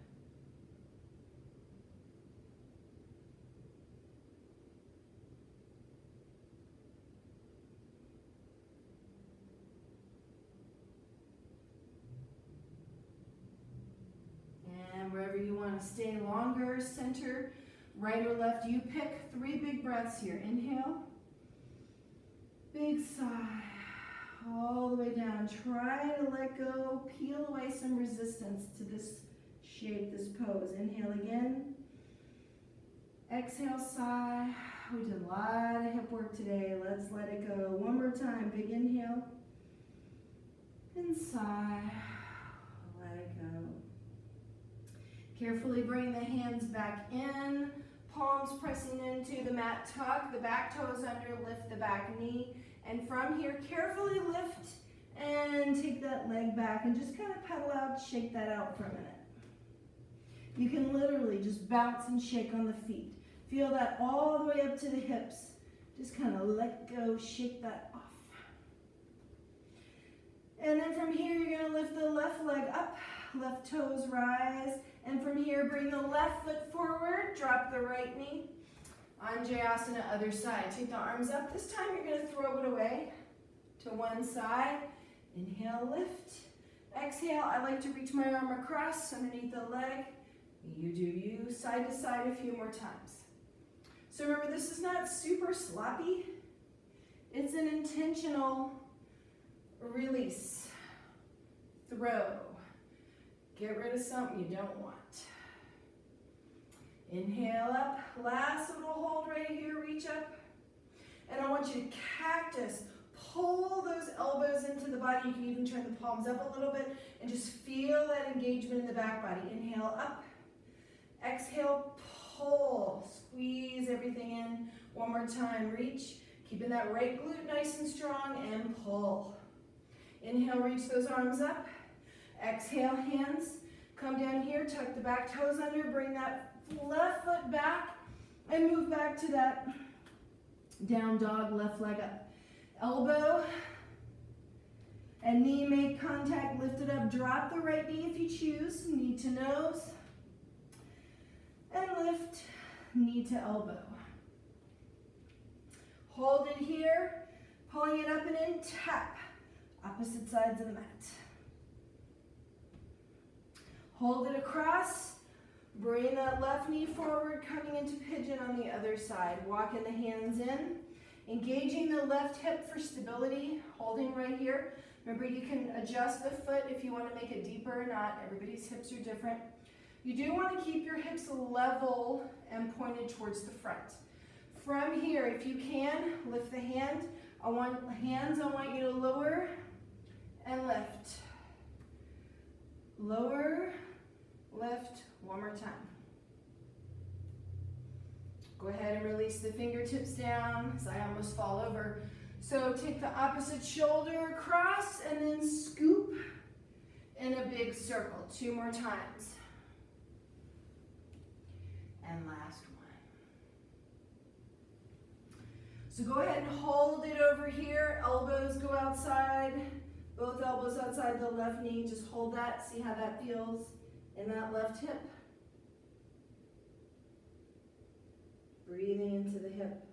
And wherever you want to stay longer, center, right or left, you pick. 3 big breaths here. Inhale, big sigh. All the way down. Try to let go, peel away some resistance to this shape, this pose. Inhale again. Exhale, sigh. We did a lot of hip work today. Let's let it go. One more time. Big inhale. And sigh. Let it go. Carefully bring the hands back in. Palms pressing into the mat. Tuck the back toes under. Lift the back knee. And from here, carefully lift and take that leg back and just kind of pedal out, shake that out for a minute. You can literally just bounce and shake on the feet. Feel that all the way up to the hips. Just kind of let go, shake that off. And then from here, you're going to lift the left leg up, left toes rise. And from here, bring the left foot forward, drop the right knee. Anjayasana, other side. Take the arms up. This time you're going to throw it away to one side. Inhale, lift. Exhale, I like to reach my arm across underneath the leg. You do you, side to side a few more times. So remember, this is not super sloppy. It's an intentional release, throw. Get rid of something you don't want. Inhale up, last little hold right here, reach up. And I want you to cactus, pull those elbows into the body. You can even turn the palms up a little bit and just feel that engagement in the back body. Inhale up, exhale, pull, squeeze everything in. One more time, reach, keeping that right glute nice and strong, and pull. Inhale, reach those arms up. Exhale, hands, come down here, tuck the back toes under, bring that left foot back, and move back to that down dog, left leg up. Elbow and knee make contact, lift it up, drop the right knee if you choose, knee to nose, and lift, knee to elbow. Hold it here, pulling it up and in, tap, opposite sides of the mat. Hold it across, bring that left knee forward, coming into pigeon on the other side. Walking the hands in, engaging the left hip for stability, holding right here. Remember, you can adjust the foot if you want to make it deeper or not. Everybody's hips are different. You do want to keep your hips level and pointed towards the front. From here, if you can, lift the hand. I want you to lower and lift. Lower, lift, one more time. Go ahead and release the fingertips down as I almost fall over. So take the opposite shoulder across and then scoop in a big circle. 2 more times. And last one. So go ahead and hold it over here. Elbows go outside. Both elbows outside the left knee. Just hold that. See how that feels in that left hip. Breathing into the hip.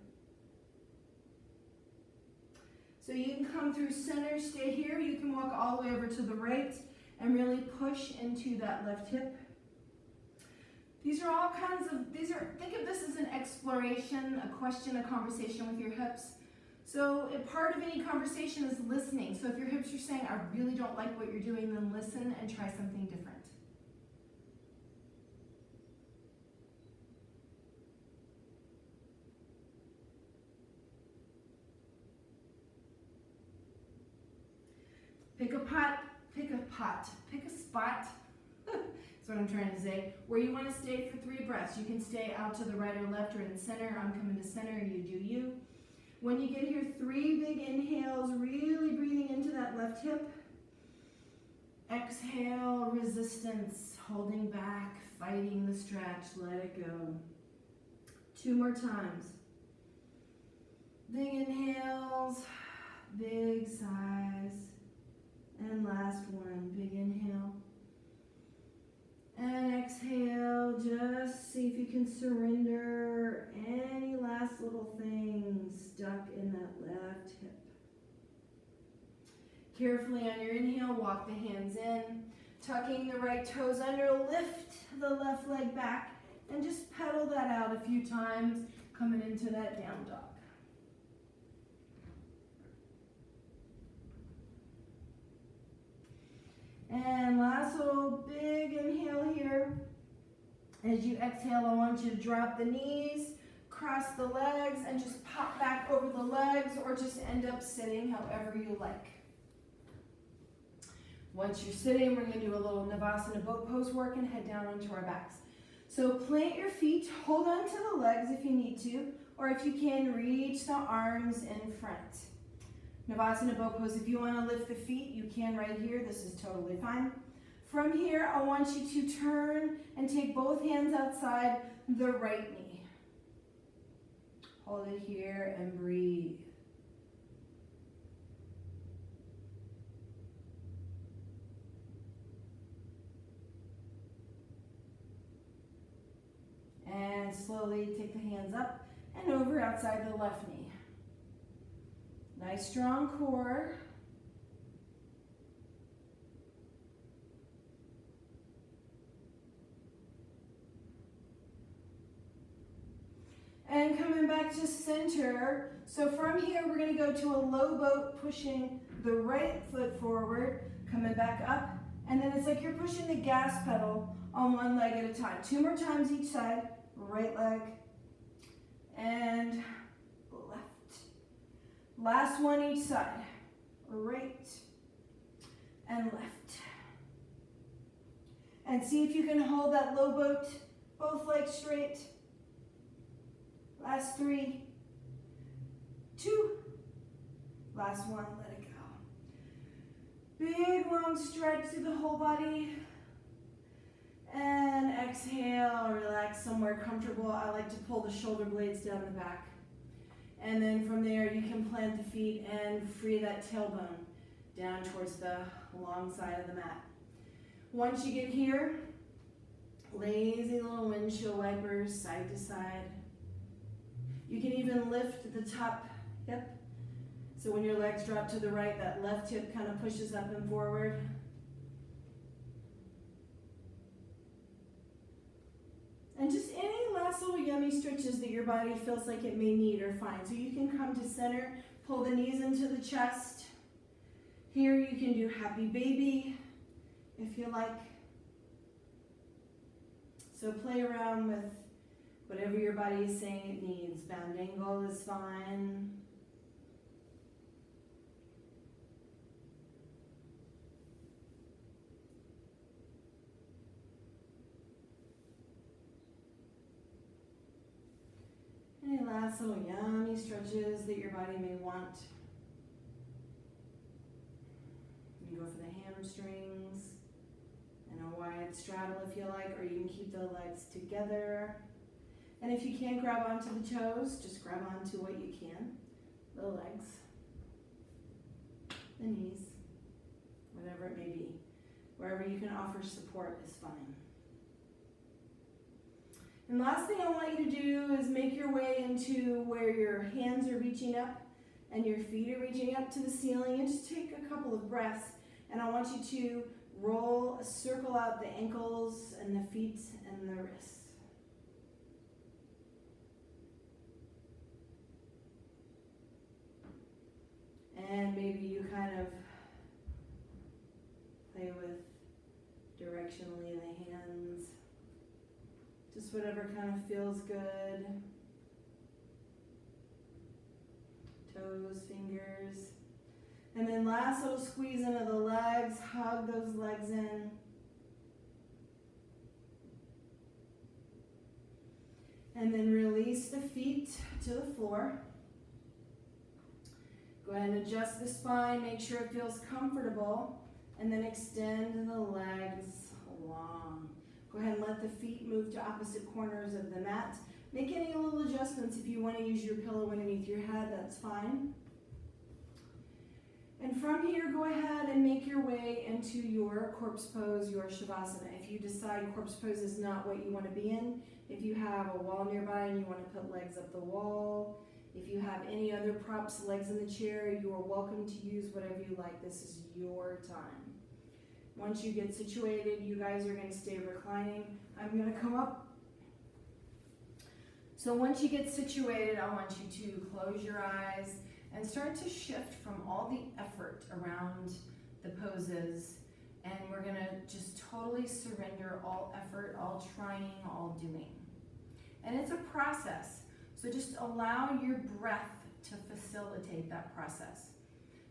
So you can come through center, stay here. You can walk all the way over to the right and really push into that left hip. These are all kinds of, think of this as an exploration, a question, a conversation with your hips. So a part of any conversation is listening. So if your hips are saying, I really don't like what you're doing, then listen and try something different. Pick a spot, that's what I'm trying to say, where you want to stay for 3 breaths. You can stay out to the right or left or in the center. I'm coming to center, you do you. When you get here, 3 big inhales, really breathing into that left hip. Exhale, resistance, holding back, fighting the stretch, let it go. 2 more times. Big inhales, big sighs. And last one, big inhale. And exhale, just see if you can surrender any last little thing stuck in that left hip. Carefully on your inhale, walk the hands in, tucking the right toes under, lift the left leg back, and just pedal that out a few times, coming into that down dog. And last little big inhale here. As you exhale, I want you to drop the knees, cross the legs, and just pop back over the legs, or just end up sitting however you like. Once you're sitting, we're going to do a little Navasana boat pose work and head down onto our backs. So plant your feet, hold on to the legs if you need to, or if you can, reach the arms in front. Navasana boat pose, if you want to lift the feet, you can right here. This is totally fine. From here, I want you to turn and take both hands outside the right knee. Hold it here and breathe. And slowly take the hands up and over outside the left knee. Nice strong core. And coming back to center. So from here, we're going to go to a low boat, pushing the right foot forward, coming back up, and then it's like you're pushing the gas pedal on one leg at a time. 2 more times each side, right leg and left. Last one each side, right and left. And see if you can hold that low boat, both legs straight. Last 3, 2, last one, let it go. Big long stretch through the whole body. And exhale, relax somewhere comfortable. I like to pull the shoulder blades down the back. And then from there, you can plant the feet and free that tailbone down towards the long side of the mat. Once you get here, lazy little windshield wipers, side to side. You can even lift the top hip. So when your legs drop to the right, that left hip kind of pushes up and forward. And just any last little yummy stretches that your body feels like it may need are fine. So you can come to center, pull the knees into the chest. Here you can do happy baby if you like. So play around with whatever your body is saying it needs. Bound angle is fine. Any last little yummy stretches that your body may want. You can go for the hamstrings and a wide straddle if you like, or you can keep the legs together. And if you can't grab onto the toes, just grab onto what you can. The legs, the knees, whatever it may be. Wherever you can offer support is fine. And last thing I want you to do is make your way into where your hands are reaching up and your feet are reaching up to the ceiling, and just take a couple of breaths. And I want you to roll, circle out the ankles and the feet and the wrists. And maybe you kind of play with directionally the hands. Just whatever kind of feels good. Toes, fingers. And then last little squeeze into the legs. Hug those legs in. And then release the feet to the floor. Go ahead and adjust the spine. Make sure it feels comfortable. And then extend the legs long. Go ahead and let the feet move to opposite corners of the mat. Make any little adjustments. If you want to use your pillow underneath your head, that's fine. And from here, go ahead and make your way into your corpse pose, your shavasana. If you decide corpse pose is not what you want to be in, if you have a wall nearby and you want to put legs up the wall, if you have any other props, legs in the chair, you are welcome to use whatever you like. This is your time. Once you get situated, you guys are going to stay reclining. I'm going to come up. So once you get situated, I want you to close your eyes and start to shift from all the effort around the poses. And we're going to just totally surrender all effort, all trying, all doing. And it's a process. So just allow your breath to facilitate that process.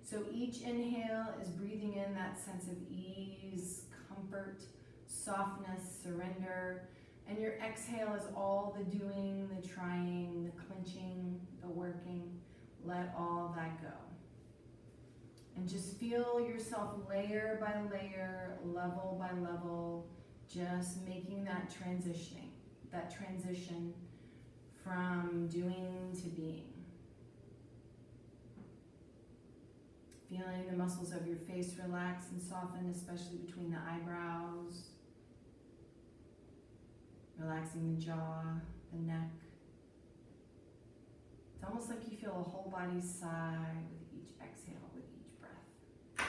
So each inhale is breathing in that sense of ease, comfort, softness, surrender. And your exhale is all the doing, the trying, the clenching, the working. Let all that go. And just feel yourself layer by layer, level by level, just making that transition from doing to being. Feeling the muscles of your face relax and soften, especially between the eyebrows. Relaxing the jaw, the neck. It's almost like you feel a whole body sigh with each exhale, with each breath.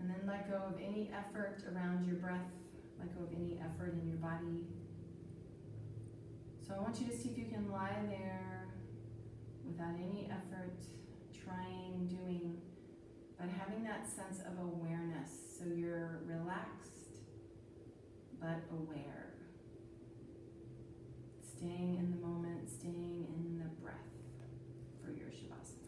And then let go of any effort around your breath. Let go of any effort in your body. So I want you to see if you can lie there without any effort, trying, doing, but having that sense of awareness. So you're relaxed, but aware. Staying in the moment, staying in the breath for your Shavasana.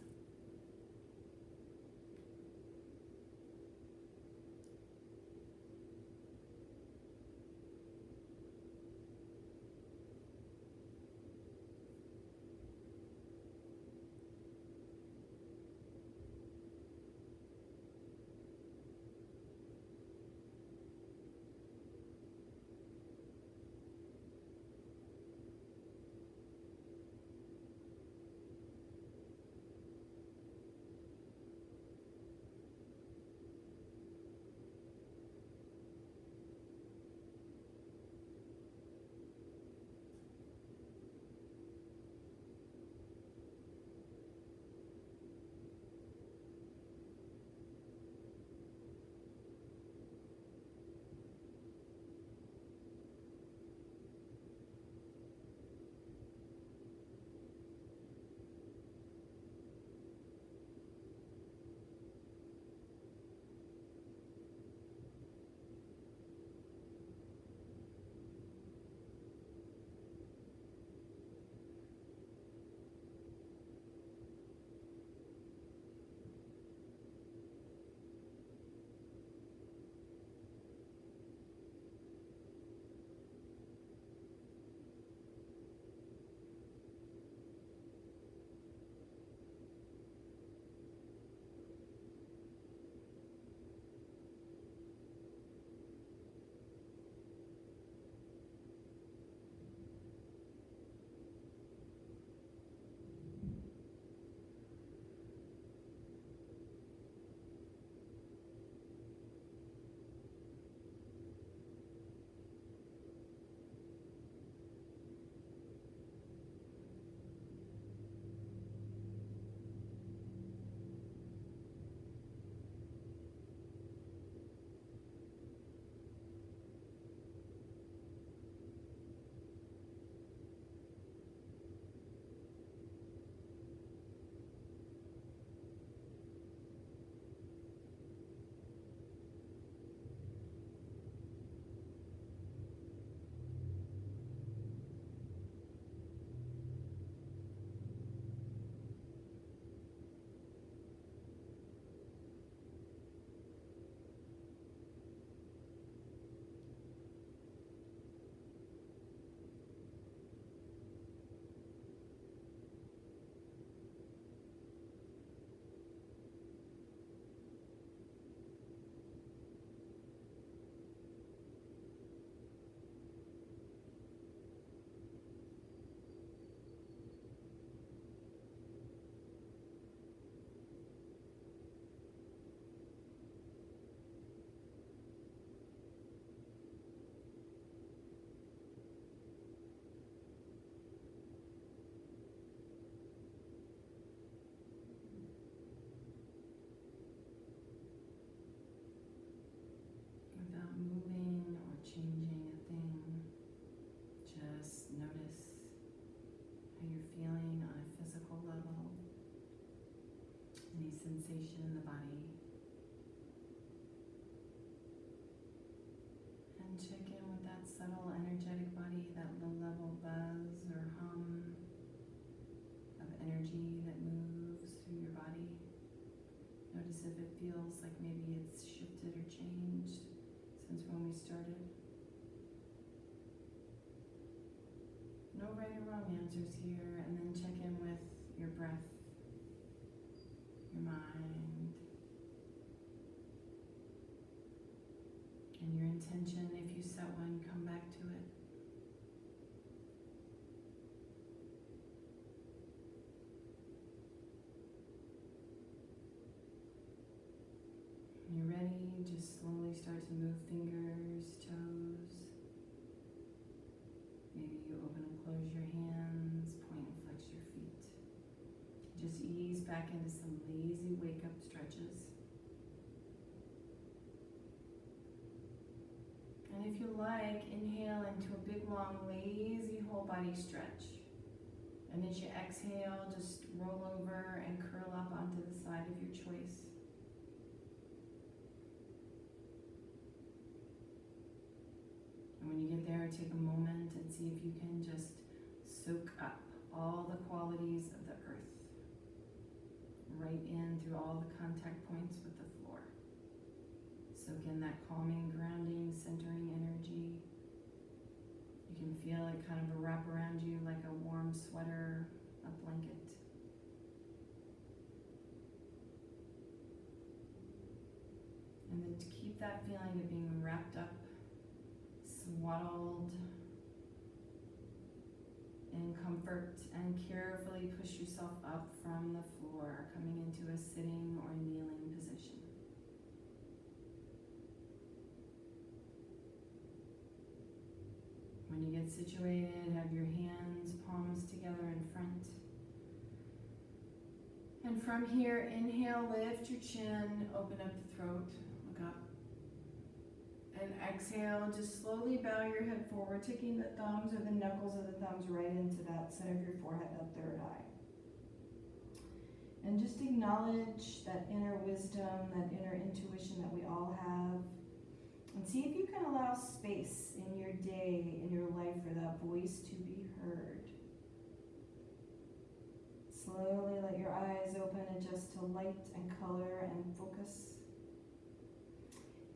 Without moving or changing a thing, just notice how you're feeling on a physical level, any sensation in the body, and check in with that subtle energetic body, that low-level buzz or hum of energy that moves through your body. Notice if it feels like maybe it's shifted or changed since when we started. No right or wrong answers here, and then check in with your breath, your mind, and your intention. If you set one, come back to it. When you're ready, just slowly start to move fingers, toes. Maybe you open and close your hands, point and flex your feet. Just ease back into some lazy wake-up stretches. And if you like, inhale into a big, long, lazy whole body stretch. And as you exhale, just roll over and curl up onto the side of your choice. And when you get there, take a moment and see if you can just soak up all the qualities of the earth. Right in through all the contact points with the floor. Soak in that calming, grounding, centering energy. You can feel it kind of wrap around you like a warm sweater, a blanket. And then to keep that feeling of being wrapped up, swaddled in comfort, and carefully push yourself up from the floor, coming into a sitting or kneeling position. When you get situated, have your hands, palms together in front. And from here, inhale, lift your chin, open up the throat, look up. And exhale, just slowly bow your head forward, taking the thumbs or the knuckles of the thumbs right into that center of your forehead, that third eye. And just acknowledge that inner wisdom, that inner intuition that we all have. And see if you can allow space in your day, in your life, for that voice to be heard. Slowly let your eyes open, adjust to light and color and focus.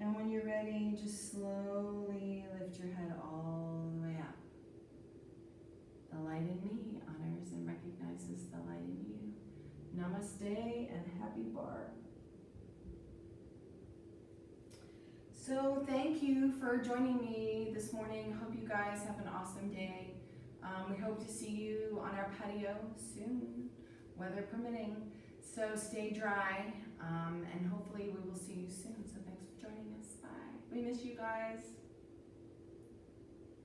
And when you're ready, just slowly lift your head all the way up. The light in me honors and recognizes the light in you. Namaste and happy bar. So thank you for joining me this morning. Hope you guys have an awesome day. We hope to see you on our patio soon, weather permitting. So stay dry, and hopefully we will see you soon. So thanks for joining us. Bye. We miss you guys.